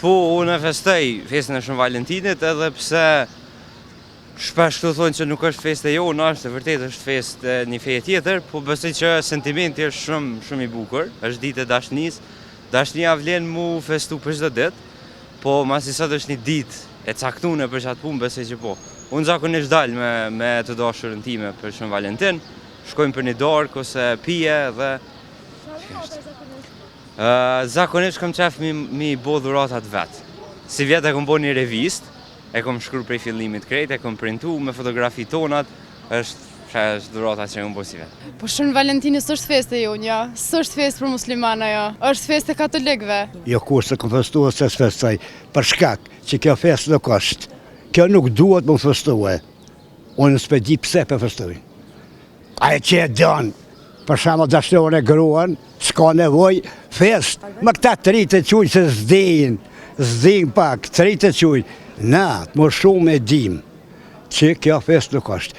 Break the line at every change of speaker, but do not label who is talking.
Po, unë e festoj festën e Shën Valentinit edhe pse shpesh të thonë që nuk është festë e jonë, është e vërtet është festë e një feje tjetër, po besoj që sentimenti është shumë i bukur, është ditë e dashnisë. Dashnia vlen mu festu për çdo ditë, po masi sot është një ditë e caktuar për çat punë, besoj që po. Unë zakonisht dal me të dashurën time për Shën Valentin, shkojmë për një darkë ose pije dhe zakonisht kam qef mi bo dhuratat vetë. Si vjetë e kom bo një revist, e kom shkruar prej fillimit krejt, e kom printu me fotografi tonat, është dhurata që e kom bo si vetë.
Po Shën Valentini s'është festë e jonë, ja. S'është festë për muslimana, ja. Është festë e katolikëve.
Jo kur se kom festuar se s'festoj, për shkak që kjo festë nuk është. Kjo nuk duhet më festuar. Unë s'pe di pse për festoj. Aje që e dënë, për shembull dashnore gruan, s'ka nevoj fest. Më këta të rritë e quj se zdin pak, të rritë e quj. Na, më shumë e dim që kjo fest nuk është.